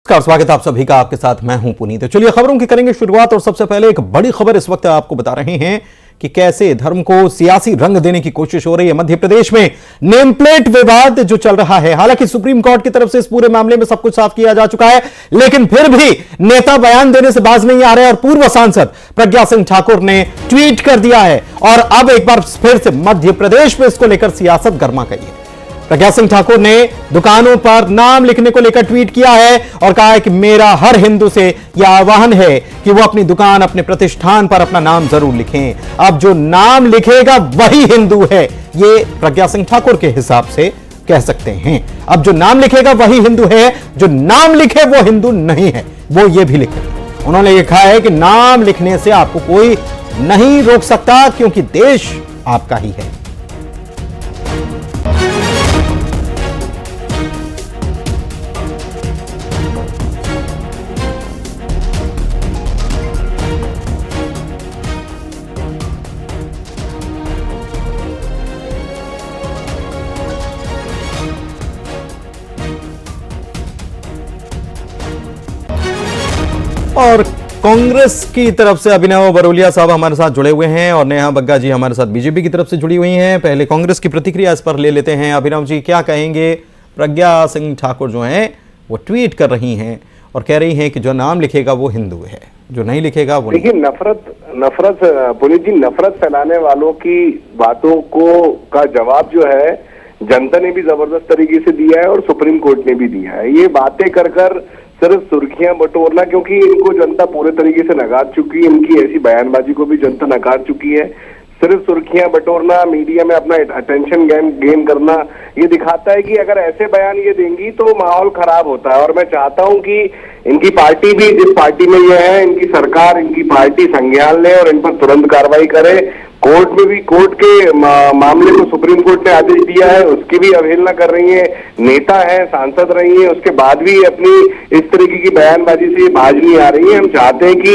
नमस्कार, स्वागत है आप सभी का। आपके साथ मैं हूं पुनीत। तो चलिए खबरों की करेंगे शुरुआत। और सबसे पहले एक बड़ी खबर इस वक्त आपको बता रहे हैं कि कैसे धर्म को सियासी रंग देने की कोशिश हो रही है। मध्य प्रदेश में नेम प्लेट विवाद जो चल रहा है, हालांकि सुप्रीम कोर्ट की तरफ से इस पूरे मामले में सब कुछ साफ किया जा चुका है, लेकिन फिर भी नेता बयान देने से बाज नहीं आ रहे। और पूर्व सांसद प्रज्ञा सिंह ठाकुर ने ट्वीट कर दिया है और अब एक बार फिर से मध्य प्रदेश में इसको लेकर सियासत गर्मा गई है। प्रज्ञा सिंह ठाकुर ने दुकानों पर नाम लिखने को लेकर ट्वीट किया है और कहा है कि मेरा हर हिंदू से यह आह्वान है कि वो अपनी दुकान, अपने प्रतिष्ठान पर अपना नाम जरूर लिखें। अब जो नाम लिखेगा वही हिंदू है, ये प्रज्ञा सिंह ठाकुर के हिसाब से कह सकते हैं। अब जो नाम लिखेगा वही हिंदू है, जो नाम लिखे वो हिंदू नहीं है, वो ये भी लिखे। उन्होंने लिखा है कि नाम लिखने से आपको कोई नहीं रोक सकता क्योंकि देश आपका ही है। और कांग्रेस की तरफ से अभिनव बरोलिया साहब हमारे साथ जुड़े हुए हैं और नेहा बग्गा जी हमारे साथ बीजेपी की तरफ से जुड़ी हुई हैं। पहले कांग्रेस की प्रतिक्रिया इस पर ले लेते हैं। अभिनव जी, क्या कहेंगे? प्रज्ञा सिंह ठाकुर जो हैं वो ट्वीट कर रही हैं और कह रही हैं कि जो नाम लिखेगा वो हिंदू है, जो नहीं लिखेगा वो। देखिए, नफरत पुनीत जी, नफरत फैलाने वालों की बातों का जवाब जो है जनता ने भी जबरदस्त तरीके से दिया है और सुप्रीम कोर्ट ने भी दिया है। ये बातें कर सिर्फ सुर्खियां बटोरना, क्योंकि इनको जनता पूरे तरीके से नकार चुकी है, इनकी ऐसी बयानबाजी को भी जनता नकार चुकी है। सिर्फ सुर्खियां बटोरना, मीडिया में अपना अटेंशन गेन करना, ये दिखाता है कि अगर ऐसे बयान ये देंगी तो माहौल खराब होता है। और मैं चाहता हूं कि इनकी पार्टी भी, जिस पार्टी में ये है, इनकी सरकार, इनकी पार्टी संज्ञान ले और इन पर तुरंत कार्रवाई करे। कोर्ट में भी, कोर्ट के मामले को सुप्रीम कोर्ट ने आदेश दिया है, उसकी भी अवहेलना कर रही है। नेता है, सांसद रही है, उसके बाद भी अपनी इस तरीके की बयानबाजी से बाज नहीं आ रही है। हम चाहते हैं कि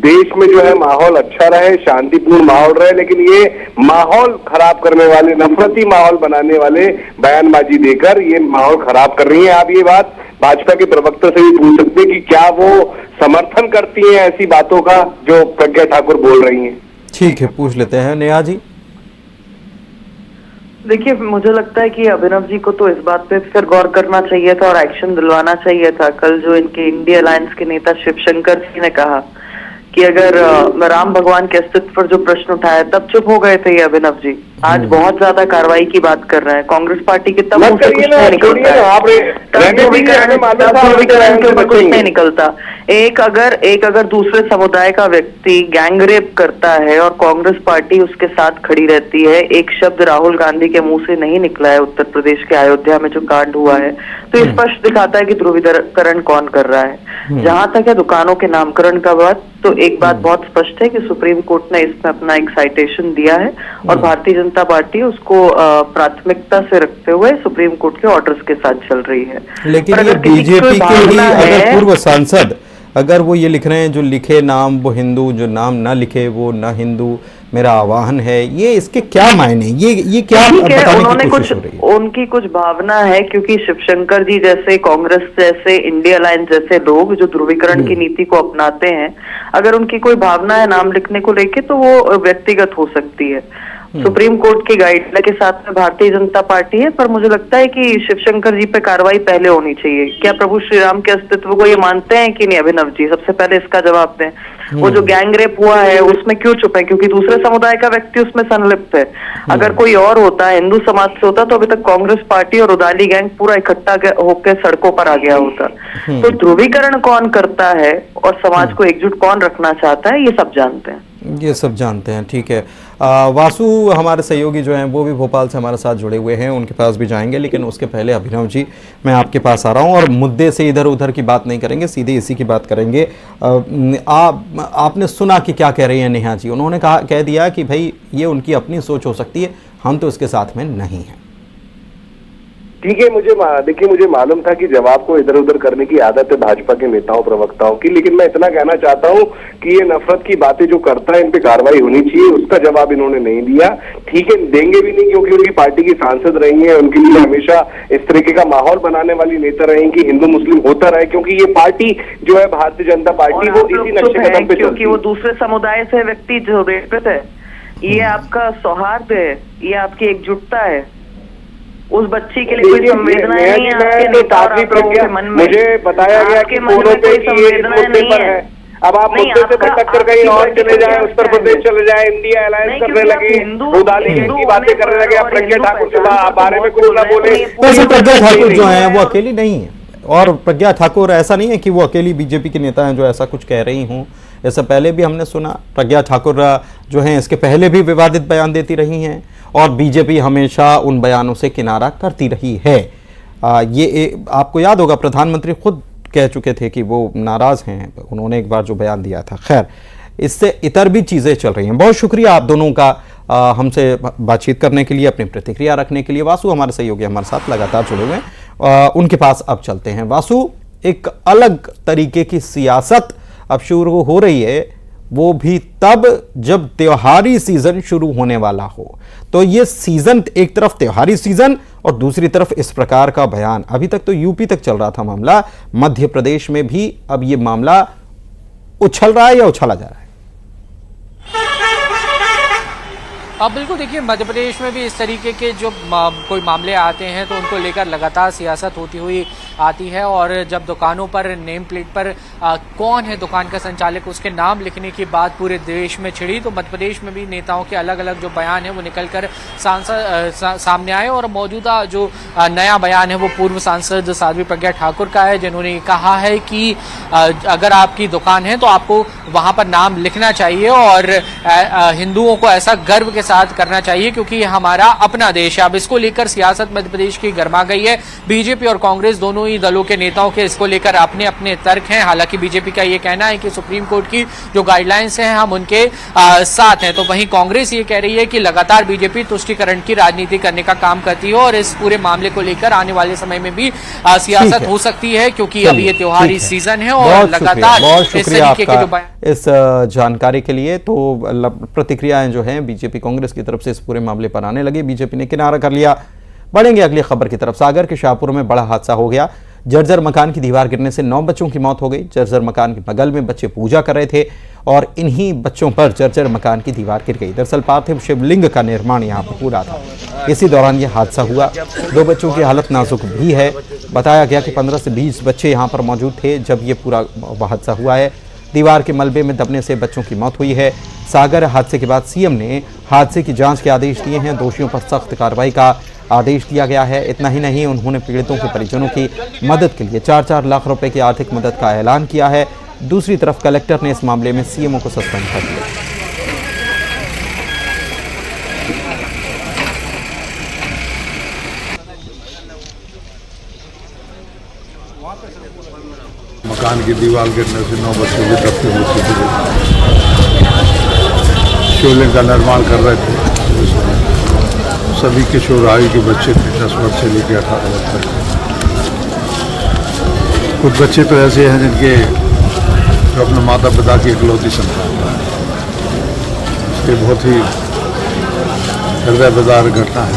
देश में जो है माहौल अच्छा रहे, शांतिपूर्ण माहौल रहे, लेकिन ये माहौल खराब करने वाले, नफरती माहौल बनाने वाले बयानबाजी देकर ये माहौल खराब कर रही है। आप ये बात भाजपा के प्रवक्ता से भी पूछ सकते हैं कि क्या वो समर्थन करती हैं ऐसी बातों का जो प्रज्ञा ठाकुर बोल रही हैं। ठीक है, पूछ लेते हैं नेहा जी। देखिए, मुझे लगता है कि अभिनव जी को तो इस बात पे फिर गौर करना चाहिए था और एक्शन दिलवाना चाहिए था। कल जो इनके इंडिया अलायंस के नेता शिवशंकर जी ने कहा कि अगर राम भगवान के अस्तित्व पर जो प्रश्न उठाया तब चुप हो गए थे ये अभिनव जी। आज बहुत ज्यादा कार्रवाई की बात कर रहे हैं। कांग्रेस पार्टी के तब कुछ नहीं निकलता है, ध्रुवीकरण के ऊपर कुछ नहीं निकलता। एक अगर दूसरे समुदाय का व्यक्ति गैंगरेप करता है और कांग्रेस पार्टी उसके साथ खड़ी रहती है, एक शब्द राहुल गांधी के मुंह से नहीं निकला है उत्तर प्रदेश के अयोध्या में जो कांड हुआ है, तो ये स्पष्ट दिखाता है कि ध्रुवीकरण कौन कर रहा है। जहां तक है दुकानों के नामकरण का बात, तो एक बात बहुत स्पष्ट है कि सुप्रीम कोर्ट ने इसमें अपना एक साइटेशन दिया है और भारतीय जनता पार्टी उसको प्राथमिकता से रखते हुए सुप्रीम कोर्ट के ऑर्डर्स के साथ चल रही है। लेकिन ये बीजेपी के ही अगर पूर्व सांसद अगर वो ये लिख रहे हैं जो लिखे नाम वो हिंदू, जो नाम ना लिखे वो ना हिंदू, मेरा आह्वान है, ये इसके क्या मायने? ये क्या बताने की कोशिश हो रही है? उनकी कुछ भावना है, क्योंकि शिवशंकर जी जैसे, कांग्रेस जैसे, इंडिया अलायंस जैसे लोग जो ध्रुवीकरण की नीति को अपनाते हैं, अगर उनकी कोई भावना है नाम लिखने को लेके तो वो व्यक्तिगत हो सकती है। सुप्रीम कोर्ट की गाइडलाइन के साथ में भारतीय जनता पार्टी है, पर मुझे लगता है कि शिवशंकर जी पे कार्रवाई पहले होनी चाहिए। क्या प्रभु श्री राम के अस्तित्व को ये मानते हैं कि नहीं अभिनव जी? सबसे पहले इसका जवाब दें। वो जो गैंगरेप हुआ है उसमें क्यों चुप है? क्योंकि दूसरे समुदाय का व्यक्ति उसमें संलिप्त है। अगर कोई और होता, हिंदू समाज से होता, तो अभी तक कांग्रेस पार्टी और उदाली गैंग पूरा इकट्ठा होकर सड़कों पर आ गया होता। तो ध्रुवीकरण कौन करता है और समाज को एकजुट कौन रखना चाहता है, ये सब जानते हैं। ये सब जानते हैं, ठीक है। वासु हमारे सहयोगी जो हैं वो भी भोपाल से हमारे साथ जुड़े हुए हैं, उनके पास भी जाएंगे, लेकिन उसके पहले अभिनव जी मैं आपके पास आ रहा हूं और मुद्दे से इधर उधर की बात नहीं करेंगे, सीधे इसी की बात करेंगे। आपने सुना कि क्या कह रही हैं नेहा जी? उन्होंने कह दिया कि भाई ये उनकी अपनी सोच हो सकती है, हम तो इसके साथ में नहीं हैं। ठीक है, देखिए मुझे मालूम था कि जवाब को इधर उधर करने की आदत है भाजपा के नेताओं प्रवक्ताओं की, लेकिन मैं इतना कहना चाहता हूं कि ये नफरत की बातें जो करता है इन पे कार्रवाई होनी चाहिए, उसका जवाब इन्होंने नहीं दिया। ठीक है, देंगे भी नहीं क्योंकि उनकी पार्टी की सांसद रही है, उनके लिए हमेशा इस तरीके का माहौल बनाने वाली नेता रहे कि हिंदू मुस्लिम होता रहे, क्योंकि ये पार्टी जो है भारतीय जनता पार्टी वो इसी नक्शे कदम पे क्योंकि वो दूसरे समुदाय से व्यक्ति जो रेपित है, ये आपका सौहार्द है, ये आपकी एकजुटता है। उस बच्ची के लिए कोई संवेदना नहीं है आपके नेता और आप लोगों के मन में। मुझे बताया गया कि फोनों पे संवेदनाएं नहीं है। अब आप मुद्दे से भटक कर कहीं और चले जाए, उत्तर प्रदेश चले जाए, इंडिया अलायंस करने लगे, रुदाली की बातें करने लगे, आप प्रज्ञा ठाकुर के बारे में कुछ ना बोले। वैसे प्रज्ञा ठाकुर जो है वो अकेली नहीं है, और प्रज्ञा ठाकुर ऐसा नहीं है कि वो अकेली बीजेपी के नेता हैं जो ऐसा कुछ कह रही हूँ। इससे पहले भी हमने सुना प्रज्ञा ठाकुर जो हैं इसके पहले भी विवादित बयान देती रही हैं, और बीजेपी हमेशा उन बयानों से किनारा करती रही है। आपको याद होगा प्रधानमंत्री खुद कह चुके थे कि वो नाराज हैं, उन्होंने एक बार जो बयान दिया था। खैर, इससे इतर भी चीज़ें चल रही हैं। बहुत शुक्रिया आप दोनों का हमसे बातचीत करने के लिए, अपनी प्रतिक्रिया रखने के लिए। वासु हमारे सहयोगी हमारे साथ लगातार जुड़े हुए हैं, उनके पास अब चलते हैं। वासु, एक अलग तरीके की सियासत अब शुरू हो रही है, वो भी तब जब त्योहारी सीजन शुरू होने वाला हो। तो ये सीजन, एक तरफ त्योहारी सीजन और दूसरी तरफ इस प्रकार का बयान। अभी तक तो यूपी तक चल रहा था मामला, मध्य प्रदेश में भी अब ये मामला उछल रहा है या उछाला जा रहा है? अब बिल्कुल देखिए, मध्य प्रदेश में भी इस तरीके के जो कोई मामले आते हैं तो उनको लेकर लगातार सियासत होती हुई आती है। और जब दुकानों पर नेम प्लेट पर कौन है दुकान का संचालक, उसके नाम लिखने की बात पूरे देश में छिड़ी, तो मध्य प्रदेश में भी नेताओं के अलग अलग जो बयान है वो निकलकर सामने आए। और मौजूदा जो नया बयान है वो पूर्व सांसद साध्वी प्रज्ञा ठाकुर का है, जिन्होंने कहा है कि अगर आपकी दुकान है तो आपको वहां पर नाम लिखना चाहिए, और हिंदुओं को ऐसा गर्व के साथ करना चाहिए क्योंकि ये हमारा अपना देश है। अब इसको लेकर सियासत मध्य प्रदेश की गर्मा गई है। बीजेपी और कांग्रेस दोनों ही दलों के नेताओं के इसको लेकर अपने अपने तर्क हैं। हालांकि बीजेपी का ये कहना है कि सुप्रीम कोर्ट की जो गाइडलाइंस हैं हम उनके साथ हैं, तो वहीं कांग्रेस ये कह रही है कि लगातार बीजेपी तुष्टीकरण की राजनीति करने का काम करती है और इस पूरे मामले को लेकर आने वाले समय में भी सियासत हो सकती है, क्योंकि अब ये त्योहारी सीजन है और लगातार इस तरीके के जो इस जानकारी के लिए। तो प्रतिक्रियाएं जो हैं बीजेपी कांग्रेस की तरफ से इस पूरे मामले पर आने लगी, बीजेपी ने किनारा कर लिया। बढ़ेंगे अगली खबर की तरफ। सागर के शाहपुर में बड़ा हादसा हो गया। जर्जर मकान की दीवार गिरने से 9 बच्चों की मौत हो गई। जर्जर मकान के बगल में बच्चे पूजा कर रहे थे और इन्हीं बच्चों पर जर्जर मकान की दीवार गिर गई। दरअसल पार्थिव शिवलिंग का निर्माण यहाँ पर पूरा था, इसी दौरान यह हादसा हुआ। 2 बच्चों की हालत नाजुक भी है। बताया गया कि 15 से 20 बच्चे यहाँ पर मौजूद थे जब ये पूरा हादसा हुआ है। दीवार के मलबे में दबने से बच्चों की मौत हुई है। सागर हादसे के बाद सीएम ने हादसे की जांच के आदेश दिए हैं। दोषियों पर सख्त कार्रवाई का आदेश दिया गया है। इतना ही नहीं, उन्होंने पीड़ितों के परिजनों की मदद के लिए 4-4 लाख रुपए की आर्थिक मदद का ऐलान किया है। दूसरी तरफ कलेक्टर ने इस मामले में सीएमओ को सस्पेंड कर दिया। मकान की दीवार गिरने से 9 बच्चों की दबते हुए शिवलिंग का निर्माण कर रहे थे। सभी किशोर आयु के बच्चे थे, 10 वर्ष से लेकर 18 वर्ष तक। कुछ बच्चे तो ऐसे हैं जिनके जो अपने माता पिता की इकलौती संतान है। इसके बहुत ही हृदय बेदार घटना है।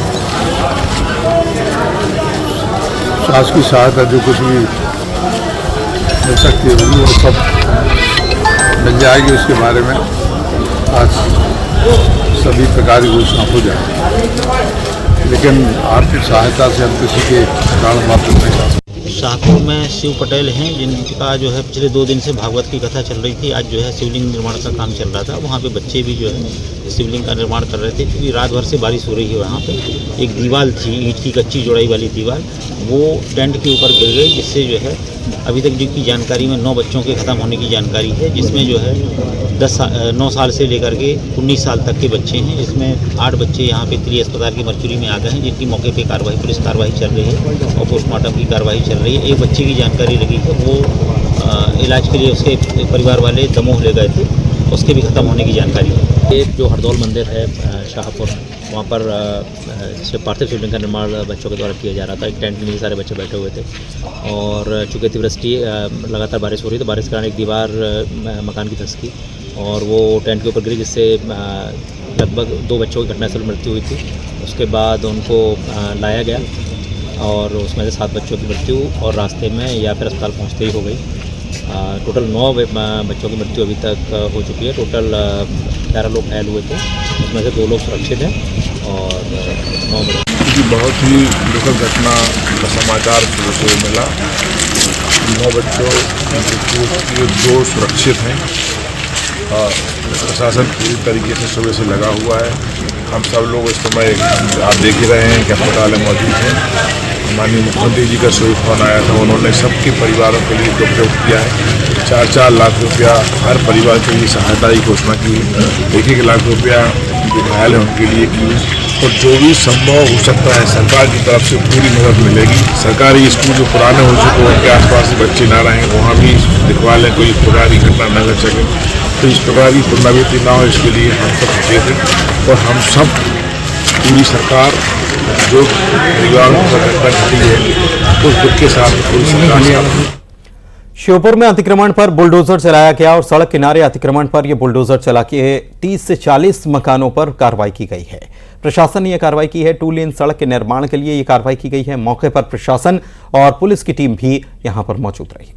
सास की सहायता जो कुछ भी मिल सकती है वो सब मिल जाएगी। उसके बारे में आज सभी प्रकार की घोषणा हो जाए, लेकिन आर्थिक सहायता से हम किसी के प्राण मात्र नहीं जा सकते। शाहपुर में शिव पटेल हैं जिनका जो है पिछले 2 दिन से भागवत की कथा चल रही थी। आज जो है शिवलिंग निर्माण का काम चल रहा था। वहाँ पे बच्चे भी जो है शिवलिंग का निर्माण कर रहे थे, क्योंकि रात भर से बारिश हो रही है। वहाँ पे एक दीवार थी, ईंट की कच्ची जोड़ाई वाली दीवार, वो टेंट के ऊपर गिर गई, जिससे जो है अभी तक जो की जानकारी में 9 बच्चों के ख़त्म होने की जानकारी है, जिसमें जो है 9 साल से लेकर के 19 साल तक के बच्चे हैं। इसमें 8 बच्चे यहाँ पे त्रि अस्पताल की मरचुरी में आ गए हैं, जिनकी मौके पे कार्रवाई, पुलिस कार्रवाई चल रही है और पोस्टमार्टम की कार्रवाई चल रही है। एक बच्चे की जानकारी लगी है, वो इलाज के लिए उसके परिवार वाले दमोह ले गए थे। उसके भी ख़त्म होने की जानकारी है। ये जो हरदौल मंदिर है शाहपुर, वहाँ पर पार्थिव शिवलिंग का निर्माण बच्चों के द्वारा किया जा रहा था। एक टेंट में ही सारे बच्चे बैठे हुए थे और चूँकि अतिवृष्टि लगातार बारिश हो रही, तो बारिश के कारण एक दीवार मकान की धंस गई और वो टेंट के ऊपर गिरी, जिससे लगभग 2 बच्चों की घटनास्थल मृत्यु हुई थी। उसके बाद उनको लाया गया और उसमें से 7 बच्चों की मृत्यु और रास्ते में या फिर अस्पताल पहुंचते ही हो गई। टोटल 9 बच्चों की मृत्यु अभी तक हो चुकी है। टोटल 11 लोग घायल हुए थे, उसमें से 2 लोग सुरक्षित हैं और 9 क्योंकि बहुत ही दुखद घटना का समाचार सुबह को मिला। 9 बच्चों की मृत्यु हुई, 2 सुरक्षित हैं। प्रशासन पूरी तरीके से सुबह से लगा हुआ है। हम सब लोग इस समय आप देख ही रहे हैं कि अस्पताल में मौजूद हैं। माननीय मुख्यमंत्री जी का सुबह फोन आया था, उन्होंने सबके परिवारों के लिए दुख व्यक्त किया है। 4-4 लाख रुपया हर परिवार के लिए सहायता की घोषणा की है। 1-1 लाख रुपया जो घायल है उनके लिए की है और जो भी संभव हो सकता है सरकार की तरफ से पूरी मदद मिलेगी। सरकारी स्कूल जो पुराने हो चुके हैं उनके आसपास बच्चे ना रहें, वहाँ भी दिखवा लें, कोई प्रकार की घटना न घट सके। तो इस प्रकार की पुनरावृत्ति ना हो, इसके लिए हम सब सचेत हैं और हम सब पूरी सरकार जो परिवारों को घटना घटी है उस दुख के साथ पूरी सरकार। श्योपुर में अतिक्रमण पर बुलडोजर चलाया गया और सड़क किनारे अतिक्रमण पर यह बुलडोजर चला के 30 से 40 मकानों पर कार्रवाई की गई है। प्रशासन ने यह कार्रवाई की है। 2 लेन सड़क के निर्माण के लिए यह कार्रवाई की गई है। मौके पर प्रशासन और पुलिस की टीम भी यहां पर मौजूद रही।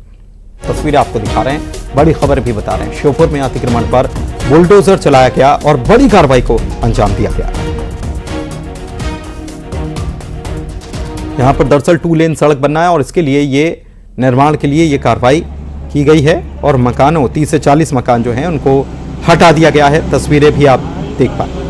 तस्वीरें आपको दिखा रहे हैं, बड़ी खबर भी बता रहे हैं। श्योपुर में अतिक्रमण पर बुलडोजर चलाया गया और बड़ी कार्रवाई को अंजाम दिया गया। यहां पर दरअसल 2 लेन सड़क बनना है और इसके लिए ये निर्माण के लिए ये कार्रवाई की गई है और मकानों 30 से 40 मकान जो हैं उनको हटा दिया गया है। तस्वीरें भी आप देख पाए।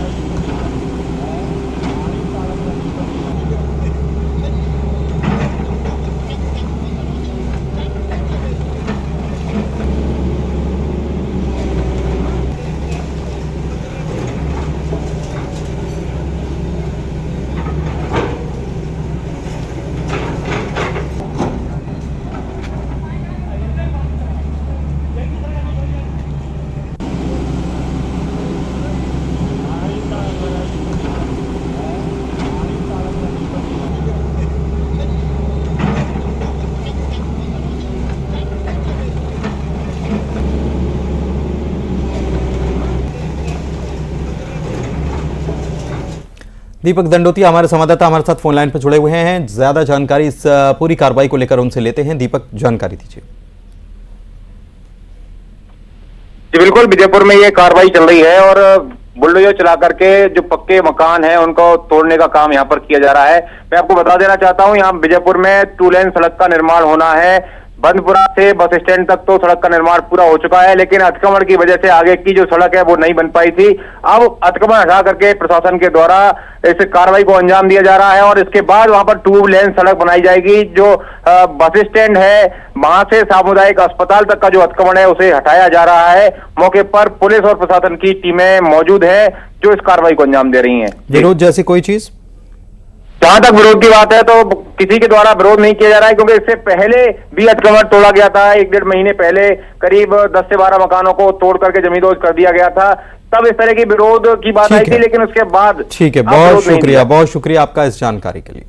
दीपक दंडोतिया हमारे संवाददाता हमारे साथ फोन लाइन पर जुड़े हुए हैं। ज्यादा जानकारी इस पूरी कार्रवाई को लेकर उनसे लेते हैं। दीपक, जानकारी दीजिए। जी बिल्कुल, विजयपुर में ये कार्रवाई चल रही है और बुलडोजर चला करके जो पक्के मकान हैं उनको तोड़ने का काम यहाँ पर किया जा रहा है। मैं आपको बता देना चाहता हूँ, यहाँ विजयपुर में 2 लेन सड़क का निर्माण होना है। बंदपुरा से बस स्टैंड तक तो सड़क का निर्माण पूरा हो चुका है, लेकिन अतिक्रमण की वजह से आगे की जो सड़क है वो नहीं बन पाई थी। अब अतिक्रमण हटा करके प्रशासन के द्वारा इस कार्रवाई को अंजाम दिया जा रहा है और इसके बाद वहां पर 2 लेन सड़क बनाई जाएगी। जो बस स्टैंड है वहां से सामुदायिक अस्पताल तक का जो अतिक्रमण है उसे हटाया जा रहा है। मौके पर पुलिस और प्रशासन की टीमें मौजूद है जो इस कार्रवाई को अंजाम दे रही है। विरोध जैसी कोई चीज? जहां तक विरोध की बात है तो किसी के द्वारा विरोध नहीं किया जा रहा है, क्योंकि इससे पहले भी अतिक्रमण तोड़ा गया था। 1-1.5 महीने पहले करीब 10 से 12 मकानों को तोड़ करके जमींदोज कर दिया गया था। तब इस तरह की विरोध की बात आई थी, लेकिन उसके बाद ठीक है। बहुत शुक्रिया आपका इस जानकारी के लिए।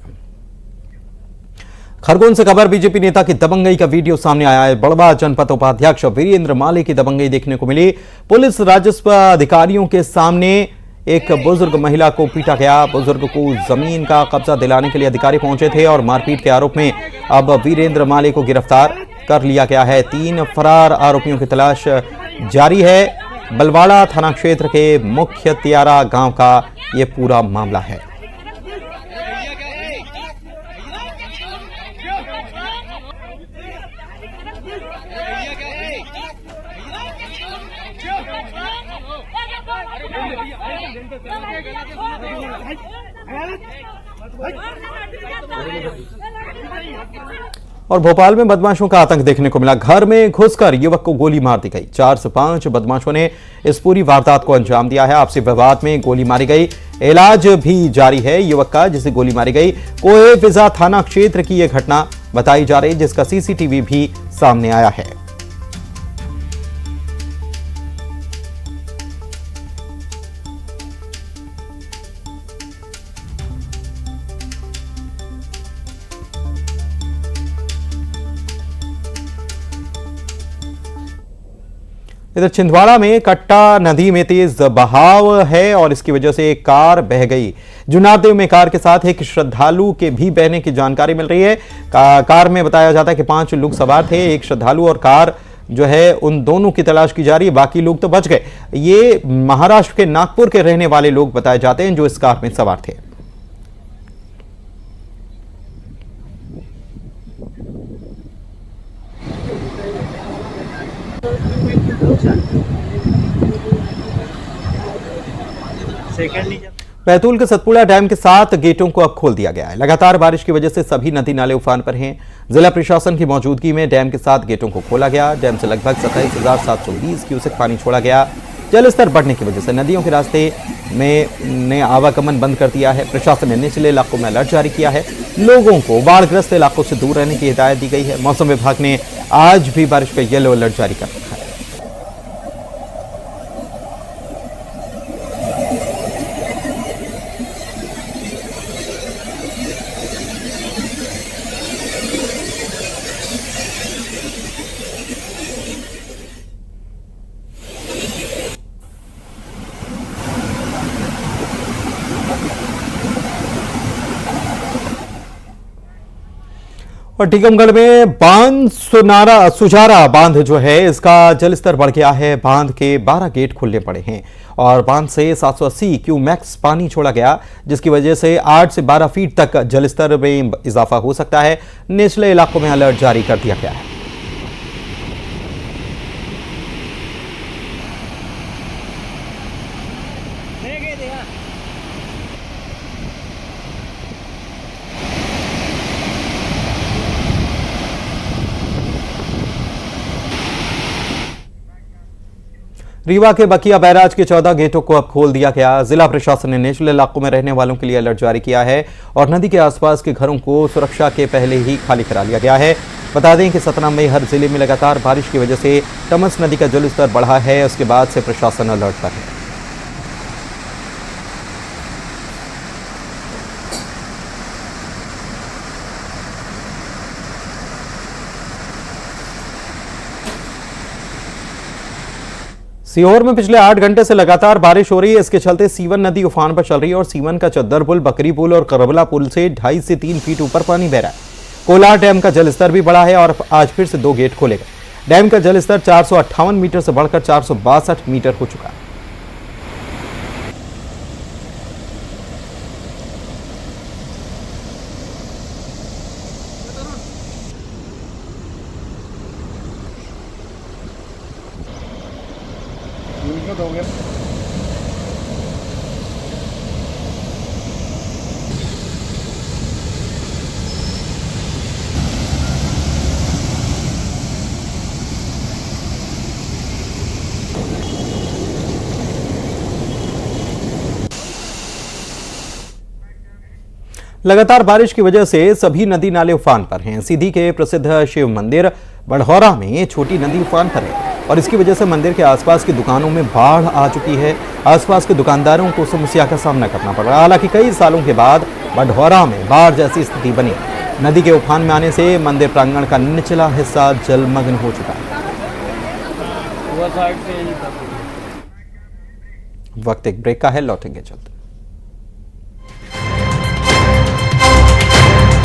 खरगोन से खबर, बीजेपी नेता की दबंगई का वीडियो सामने आया है। बड़वा जनपद उपाध्यक्ष वीरेंद्र माले की दबंगई देखने को मिली। पुलिस राजस्व अधिकारियों के सामने एक बुजुर्ग महिला को पीटा गया। बुजुर्ग को जमीन का कब्जा दिलाने के लिए अधिकारी पहुंचे थे और मारपीट के आरोप में अब वीरेंद्र माले को गिरफ्तार कर लिया गया है। 3 फरार आरोपियों की तलाश जारी है। बलवाड़ा थाना क्षेत्र के मुख्य तियारा गांव का यह पूरा मामला है। और भोपाल में बदमाशों का आतंक देखने को मिला। घर में घुसकर युवक को गोली मार दी गई। 4 से 5 बदमाशों ने इस पूरी वारदात को अंजाम दिया है। आपसी विवाद में गोली मारी गई। इलाज भी जारी है युवक का जिसे गोली मारी गई। कोहे फिजा थाना क्षेत्र की यह घटना बताई जा रही, जिसका सीसीटीवी भी सामने आया है। इधर छिंदवाड़ा में कट्टा नदी में तेज बहाव है और इसकी वजह से एक कार बह गई। जुनारदेव में कार के साथ एक श्रद्धालु के भी बहने की जानकारी मिल रही है। कार में बताया जाता है कि 5 लोग सवार थे, एक श्रद्धालु और कार जो है उन दोनों की तलाश की जा रही है, बाकी लोग तो बच गए। ये महाराष्ट्र के नागपुर के रहने वाले लोग बताए जाते हैं जो इस कार में सवार थे। बैतूल के सतपुड़ा डैम के 7 गेटों को अब खोल दिया गया है। लगातार बारिश की वजह से सभी नदी नाले उफान पर हैं। जिला प्रशासन की मौजूदगी में डैम के 7 गेटों को खोला गया। डैम से लगभग 27,720 क्यूसेक पानी छोड़ा गया। जल स्तर बढ़ने की वजह से नदियों के रास्ते में आवागमन बंद कर दिया है। प्रशासन ने निचले इलाकों में अलर्ट जारी किया है। लोगों को बाढ़ग्रस्त इलाकों से दूर रहने की हिदायत दी गई है। मौसम विभाग ने आज भी बारिश का येलो अलर्ट जारी कर रखा है। और टीकमगढ़ में बांध सुजारा बांध जो है इसका जलस्तर बढ़ गया है। बांध के 12 गेट खुलने पड़े हैं और बांध से 780 क्यूमैक्स पानी छोड़ा गया, जिसकी वजह से 8 से 12 फीट तक जलस्तर में इजाफा हो सकता है। निचले इलाकों में अलर्ट जारी कर दिया गया है। रीवा के बकिया बैराज के 14 गेटों को अब खोल दिया गया। जिला प्रशासन ने निचले इलाकों में रहने वालों के लिए अलर्ट जारी किया है और नदी के आसपास के घरों को सुरक्षा के पहले ही खाली करा लिया गया है। बता दें कि सतना में हर जिले में लगातार बारिश की वजह से तमस नदी का जलस्तर बढ़ा है। उसके बाद से प्रशासन अलर्ट पर है। सीहोर में पिछले 8 घंटे से लगातार बारिश हो रही है। इसके चलते सीवन नदी उफान पर चल रही है और सीवन का चद्दर पुल, बकरी पुल और करबला पुल से 2.5 से 3 फीट ऊपर पानी बह रहा है। कोलार डैम का जलस्तर भी बढ़ा है और आज फिर से 2 गेट खोले गए। डैम का जलस्तर 458 मीटर से बढ़कर 462 मीटर हो चुका है। हो गया। लगातार बारिश की वजह से सभी नदी नाले उफान पर हैं। सीधी के प्रसिद्ध शिव मंदिर बड़हौरा में छोटी नदी उफान पर है और इसकी वजह से मंदिर के आसपास की दुकानों में बाढ़ आ चुकी है। आसपास के दुकानदारों को समस्या का सामना करना पड़ रहा है। हालांकि कई सालों के बाद बड़हौरा में बाढ़ जैसी स्थिति बनी। नदी के उफान में आने से मंदिर प्रांगण का निचला हिस्सा जलमग्न हो चुका है। वक्त एक ब्रेक का है, लौटेंगे जल्द।